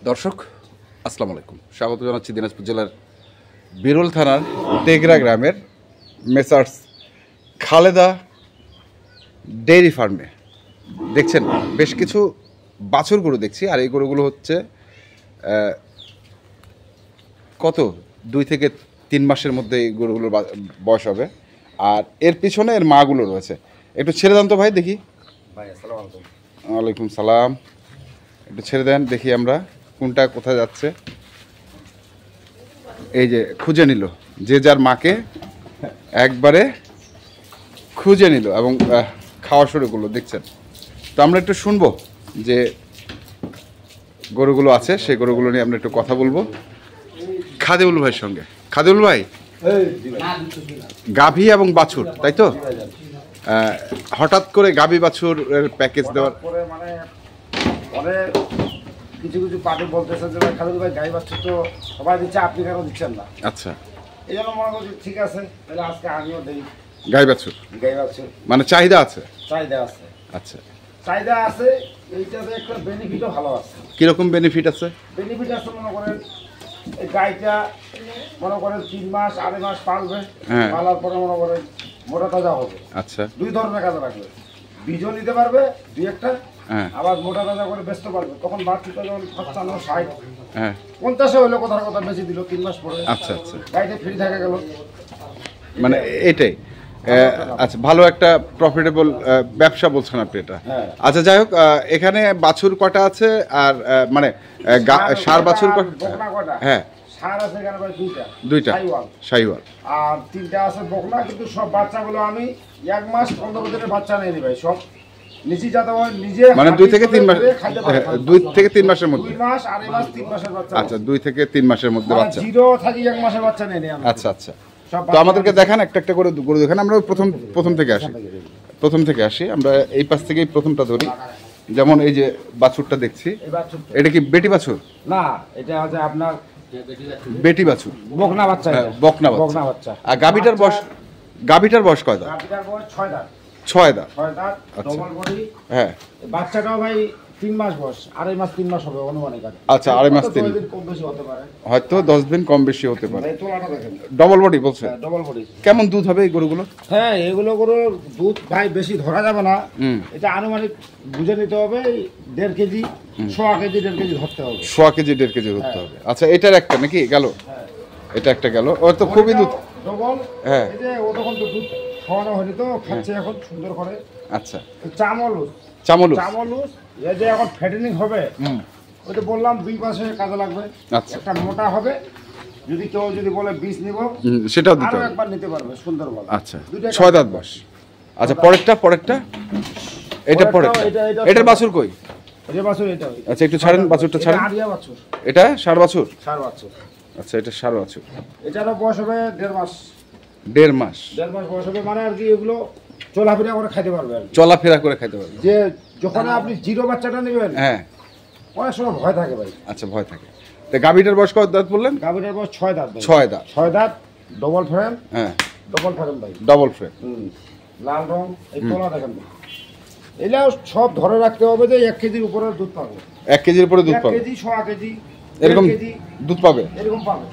দর্শক আসসালামু আলাইকুম, স্বাগত জানাচ্ছি দিনাজপুর জেলার বিরল থানার তেগরা গ্রামের মেসার্স খালেদা ডেইরি ফার্মে। দেখছেন বেশ কিছু বাছুর গরু দেখছি, আর এই গরুগুলো হচ্ছে কত 2 থেকে 3 মাসের মধ্যে এই গরুগুলোর বয়স হবে। আর এর পিছনে এর মাগুলো রয়েছে। একটু ছেড়ে দেন তো ভাই, দেখি। ভাই আসসালামু আলাইকুম। ওয়ালাইকুম সালাম। একটু ছেড়ে দেন, দেখি আমরা কোনটা কোথায় যাচ্ছে। এই যে খুঁজে নিল, যে যার মাকে একবারে খুঁজে নিল এবং খাওয়া শুরু করলো, দেখছেন। তো আমরা একটু শুনবো যে গরুগুলো আছে, সেই গরুগুলো নিয়ে আমরা একটু কথা বলবো খাদেউল ভাইয়ের সঙ্গে। খাদেউল ভাই, গাভী এবং বাছুর, তাই তো? হঠাৎ করে গাভী বাছুরের প্যাকেজ দেওয়ার মানে অনেক কিছু কিছু পার্টি বলতেছে যে ভাই খালেদ ভাই গাই বাচ্চা তো সবাই দিচ্ছে, আপনি কেন দিচ্ছেন না? আচ্ছা, এই জন্য মনে করছি ঠিক আছে, তাহলে আজকে আমিও দিই গাই বাছুর। গাই বাচ্চা মানে চাহিদা আছে? চাহিদা আছে। আচ্ছা, চাহিদা আছে, এইটাতে একটা বেনিফিটও ভালো আছে। কিরকম বেনিফিট আছে? বেনিফিট আছে মনে করেন, এই গাইটা মনে করেন 3 মাস 2.5 মাস পালবে, হ্যাঁ। পালার পরে মনে করেন মোটা তাজা হবে। আচ্ছা, 2 ধরনের কাজে রাখবে, বীজও নিতে পারবে 2-1টা, হ্যাঁ, আবার মোটা তাজা করে বেচতে পারবে। তখন বাচ্চাটা যখন 55, 60, হ্যাঁ, 50 হইলো কথার কথা বেশি দিল 3 মাস পরে। আচ্ছা আচ্ছা, গাড়িতে ফ্রি থাকে গেল, মানে এটাই। আচ্ছা, ভালো একটা প্রফিটেবল ব্যবসা বলছেন আপনি এটা। হ্যাঁ। আচ্ছা, যাই হোক, এখানে বাছুর কটা আছে আর মানে ষাঁড় বাছুর বকনা কয়টা? হ্যাঁ, ষাঁড় আছে এখানে ভাই 2টা সাইওয়াল। শাহিওয়াল, আর 3টা আছে বকনা, কিন্তু সব বাচ্চাগুলো আমি 1 মাস 15 দিনের বাচ্চা নেই নি ভাই, সব নিচি যাতে নিজে মানে 2 থেকে 3 মাস, খাইতে পারে। 2 থেকে 3 মাসের মধ্যে। 2 মাস 2.5 মাস 3 মাসের বাচ্চা। আচ্ছা, 2 থেকে 3 মাসের মধ্যে মানে বাচ্চা। জিরো থাকি 1 মাসের বাচ্চা নেই নি আমি। আচ্ছা আচ্ছা, তো আমাদেরকে দেখান একটা একটা করে গরু দেখান। আমরা প্রথম থেকে আসি। আমরা এই পাশ থেকেই প্রথমটা ধরি। যেমন এই যে বাছুরটা দেখছি, এই বাচ্চাটা এটা কি বেটি বাছুর? না, এটা হচ্ছে আপনার বেটি বাছুর, বকনা বাচ্চা। হ্যাঁ, এটা বকনা বকনা বাচ্চা। বাচ্চা। আর গাভীটার বয়স কয় দাঁত? গাভীটার বয়স 6 দাঁত। 6 দাঁত। 6 দাঁত, আচ্ছা। Double body. হ্যাঁ, বাচ্চাটাও ভাই 3 মাস বয়স, 2.5 মাস 3 মাস হবে অনুমানিক। আচ্ছা, 2.5 মাস 3 দিন কম বেশি হতে পারে, হয়তো 10 দিন কম বেশি হতে পারে। এই তোলাটা দেখেন, ডবল বডি বলছে? Double body. কেমন দুধ হবে এই গরুগুলো? হ্যাঁ, এগুলো গরুর দুধ ভাই বেশি ধরা যাবে না। হুম, এটা আনুমানিক বুঝে নিতে হবে, 1.5 কেজি 1.5 কেজি 1.5 কেজি ধরতে হবে। 1.5 কেজি 1.5 কেজি ধরতে হবে। আচ্ছা, এটার একটা নাকি গেল? এটা একটা গেল। ওর তো খুবই দুধ। ডবল। হ্যাঁ, এই যে ও তখন তো দুধ খাওয়ানো হয়নি, তো খাচ্ছে এখন সুন্দর করে। আচ্ছা, চামলুস। এই যে এখন ফ্যাটেনিং হবে, ওই তো বললাম 2 মাসে কাজে লাগবে। আচ্ছা, একটা মোটা হবে, যদি কেউ বলে 20 নিব, সেটাও দিতে আরো হবে। একবার নিতে পারবে সুন্দর ভাবে। আচ্ছা, 6 দাঁত বয়স। আচ্ছা, পরেরটা এটা পরেরটা। এটার বাছুর কই? এই বাছুর এটা। আচ্ছা, একটু ছাড়েন, বাছুরটা ছাড়েন। এটা আরিয়া বাছুর। এটা ষাঁড় বাছুর? ষাঁড় বাছুর। আচ্ছা, এটা ষাঁড় বাছুর। এটারও বয়স হবে 1.5 মাস। 1.5 মাস? 1.5 মাস বয়স হবে, মানে আর কি এগুলো চলাফেরা করে খাইতে পারবে আর কি। চলাফেরা করে খাইতে পারবে। যে যখন আপনি জিরো বাচ্চাটা নেবেন, হ্যাঁ, অনেক সময় ভয় থাকে ভাই। আচ্ছা, ভয় থাকে। তো গাভীটার বয়স কত দাঁত বললেন? গাভীটার বয়স 6 দাঁত ভাই। 6 দাঁত। 6 দাঁত, ডবল ফ্রেম। হ্যাঁ, ডবল ফ্রেম ভাই, ডবল ফ্রেম। লাল রং। এই তোলা দেখেন, এগুলো সব ধরে রাখতে হবে যে 1 কেজির উপরে দুধ পাবে। 1 কেজির উপরে দুধ 1 পাবে? কেজি 1.5 কেজি এরকম 1 কেজি দুধ পাবে? এরকম পাবে।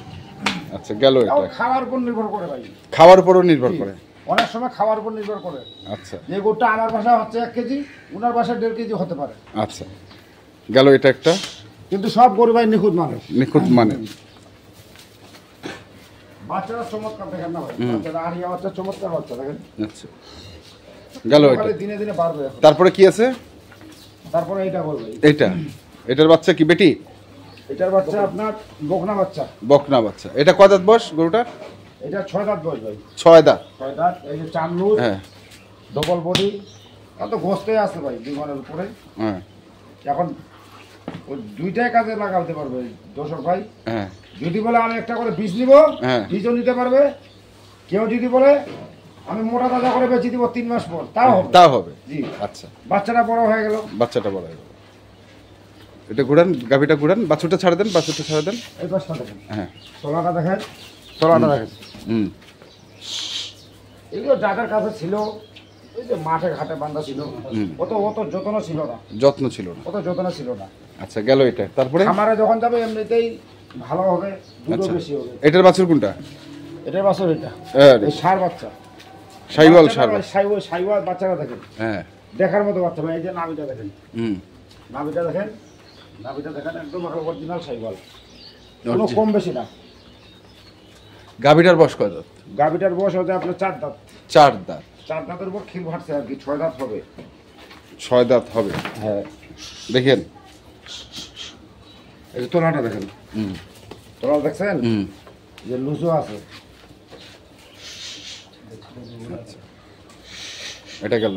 আচ্ছা, গেল এটা। খাওয়ার উপর নির্ভর করে ভাই, খাওয়ার উপরও নির্ভর করে? অনেক সময় খাওয়ার উপর নির্ভর করে। আচ্ছা, যে গরুটা আমার বাসায় হচ্ছে 1 কেজি, উনার বাসায় 1.5 কেজি হতে পারে। আচ্ছা, গেল এটা একটা। কিন্তু সব গরু ভাই নিখুঁত মানে। নিখুঁত মানে? বাচ্চারা চমৎকার দেখেন না ভাই, বাচ্চারা আরিয়া বাচ্চা চমৎকার বাচ্চা দেখেন। আচ্ছা, গেল এটা। দিনে দিনে বাড়বে এখন। তারপরে কি আছে? তারপরে এটা বলবে, এটার বাচ্চা কি বেটি? এটার বাচ্চা আপনার বকনা বাচ্চা। বকনা বাচ্চা। এটা কয় দাঁত বয়স গরুটা? এটা 6 দাঁত বয়স ভাই। 6 দাঁত। 6 দাঁত। এই যে চামলুস, হ্যাঁ, ডবল বডি। কত গোস্তে আছে ভাই 2 ঘন্টার উপরে। হ্যাঁ, এখন ওই 2টাই কাজে লাগাতে পারবে দর্শক ভাই। হ্যাঁ, যদি বলে আমি একটা করে বীজ নিব, হ্যাঁ, বীজও নিতে পারবে। কেউ যদি বলে আমি মোটা তাজা করে বেচে দিব 3 মাস পর, তাও হবে। জি। আচ্ছা, বাচ্চাটা বড় হয়ে গেল। বাচ্চাটা বড় হয়ে গেল। এটা ঘুরান, গাভীটা ঘুরান, বাছুরটা ছাড়ে দেন, এই পাশটা দেখেন, হ্যাঁ, তোলাটা দেখেন। এগুলো যাদের কাছে ছিল ওই যে মাঠে ঘাটে বান্ধা ছিল, অত যত্ন ছিল না, যত্ন ছিল না। অত যত্ন ছিল না। আচ্ছা গেল এটা, তারপরে খামারে যখন যাবে এমনিতেই ভালো হবে, দুধও আচ্ছা বেশি হবে। এটার বাছুর কোনটা? এটার বাছুর এটা, এই ষাঁড় বাচ্চা, শাইওয়াল ষাঁড়। শাইওয়াল বাচ্চারা দেখেন, হ্যাঁ দেখার মতো বাচ্চা ভাই। এই যে নাভিটা দেখেন, নাভিটা দেখেন, একদম অরিজিনাল শাইওয়াল, কোনো কম বেশি না। গাভীটার বয়স কয় দাঁত? গাভিটার বয়স হচ্ছে আপনার 4 দাঁত। 4 দাঁত। 4 দাঁতের উপর খিল ভাটছে আর কি, 6 দাঁত হবে। 6 দাঁত হবে। হ্যাঁ দেখেন এই যে তোলাটা দেখেন, তোলা দেখছেন যে লুজো আছে। এটা গেল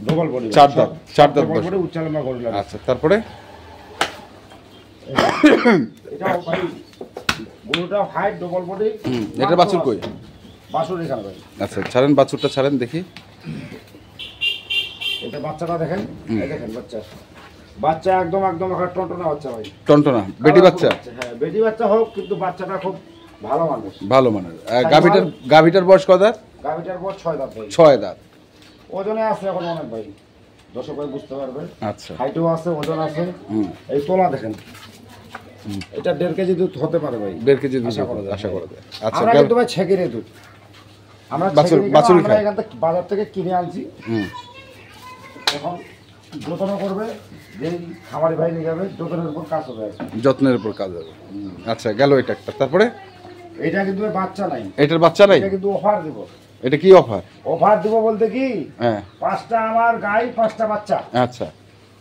ডবল বডি, 4 দাঁত। 4 দাঁত বয়স। বডি উচ্চালনা করলাম। আচ্ছা তারপরে এটা ভাই গরুটা হাইট ডবল বডি। এটার বাছুর কই? বাছুর এখানে ভাই। আচ্ছা ছাড়েন, বাছুরটা ছাড়েন দেখি। এটা বাচ্চাটা দেখেন, এই দেখেন বাচ্চা একদম একটা টনটনা বাচ্চা ভাই। টনটনা বেটি বাচ্চা? হ্যাঁ বেটি বাচ্চা হোক, কিন্তু বাচ্চাটা খুব ভালো মানুষ, ভালো মানের। গাভীটার বয়স কত দাঁত? গাভিটার বয়স 6 দাঁত ভাই। 6 দাঁত। ওজনে আছে এখন অনেক ভাই, দর্শক ভাই বুঝতে পারবে। আচ্ছা হাইটও আছে, ওজন আছে। এই তোলা দেখেন, এটা 1.5 কেজি দুধ হতে পারে ভাই। 1.5 কেজি দুধ আশা করা যায়। আচ্ছা আমরা কিন্তু ভাই ছেঁকিরে দুধ, আমরা এখান থেকে বাজার থেকে কিনে আনছি। এখন যত্ন করবে, যেই খামারি ভাই নিয়ে যাবে, যত্নের উপর কাজ হবে, যত্নের উপর কাজ হবে। আচ্ছা গেল এটা একটা, তারপরে এটা কিন্তু বাচ্চা নাই, এটার বাচ্চা নাই। এটা কিন্তু অফার দিব। এটা কি অফার? অফার দিব বলতে কি, হ্যাঁ 5টা আমার গাই, 5টা বাচ্চা। আচ্ছা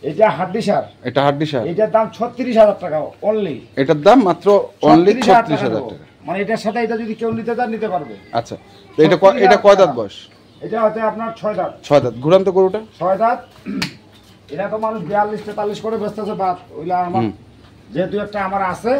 এটা হাড্ডি সার, এটা হাড্ডি সার। এটার দাম 36,000 টাকা অনলি। এটার দাম মাত্র অনলি 36,000 টাকা। মানে এটার সাথে এটা যদি কেউ নিতে চান নিতে পারবে। আচ্ছা তো এটা কয় দাঁত বয়স? এটা হচ্ছে আপনার 6 দাঁত। 6 দাঁত। ঘুরান্ত গরুটা 6 দাঁত। এটা তো মানুষ 42-43 করে বেচতেছে বাদ, ওইলা আমার যেহেতু একটা আমার আছে,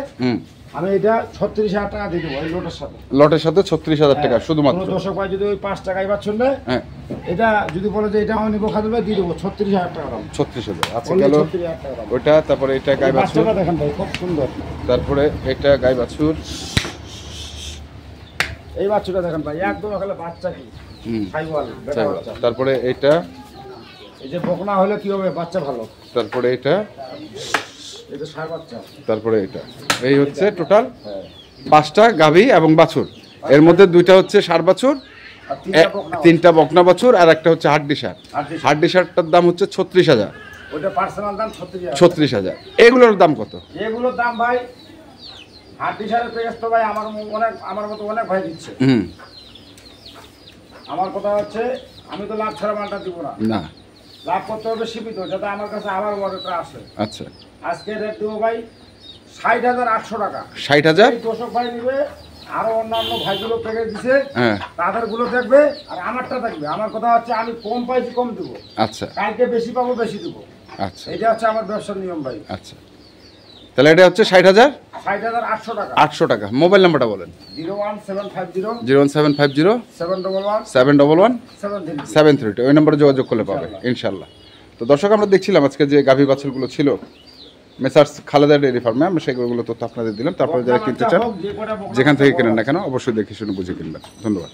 আমি এটা 36,000 টাকা দিয়ে দেবো এই লটের সাথে। লটের সাথে 36,000 টাকা শুধুমাত্র। দর্শক ভাই যদি ওই 5 টাকায় পাচ্ছেন না, হ্যাঁ এটা যদি বলে যে এটা আমি নিবো খাদ্য দিয়ে দেবো 36,000 টাকা দাম। 36,000। আচ্ছা Only গেল 36,000 টাকা দাম। ওটা, তারপরে এটা গাই বাছুর দেখেন ভাই খুব সুন্দর। তারপরে এটা গাই বাছুর, এই বাচ্চাটা দেখেন ভাই একদম এখানে বাচ্চা কি শাইওয়াল বেটা বাচ্চা। তারপরে এটা, এই যে বকনা হলে কি হবে, বাচ্চা ভালো। তারপরে এটা ষাঁড় বাচ্চা। তারপরে এটা। এই হচ্ছে টোটাল 5টা গাভী এবং বাছুর। এর মধ্যে 2টা হচ্ছে ষাঁড় বাছুর, 3টা বকনা বাছুর, আর একটা হচ্ছে হাড্ডি সার। হাড্ডি সারটার দাম হচ্ছে 36,000। ওটা পার্সোনাল দাম 36,000। এগুলোর দাম কত? এগুলোর দাম ভাই হাড্ডি সারের প্যাকেজ তো ভাই আমার মতো অনেক ভাই দিচ্ছে। আমার কথা হচ্ছে আমি তো লাভ ছাড়া মালটা দিব না, লাভ করতে হবে সীমিত, যাতে আমার কাছে আবার অর্ডারটা আসে। আচ্ছা আজকে রেট দেবো ভাই 60,800 টাকা। 60,000 দর্শক ভাই নিবে, আরো অন্যান্য ভাইগুলো প্যাকেজ দিছে, হ্যাঁ তাদের গুলো দেখবে আর আমারটা দেখবে। আমার কথা হচ্ছে আমি কম পাইছি কম দেবো, আচ্ছা কালকে বেশি পাবো বেশি দেবো। আচ্ছা এটা হচ্ছে আমার ব্যবসার নিয়ম ভাই। আচ্ছা তাহলে এটা হচ্ছে 60,800 টাকা। 800 টাকা। মোবাইল নাম্বারটা বলেন। 01750 711 732 ওই নম্বরে যোগাযোগ করলে পাবে ইনশাল্লাহ। তো দর্শক আমরা দেখছিলাম আজকে যে গাভী বাছুরগুলো ছিল মেসার্স খালেদা ডেয়ারি ফার্মে, আমরা সেগুলো তথ্য আপনাদের দিলাম। তারপরে যারা কিনতে চান যেখান থেকে কেনেন না কেন অবশ্যই দেখে শুনে বুঝে কিনবেন। ধন্যবাদ।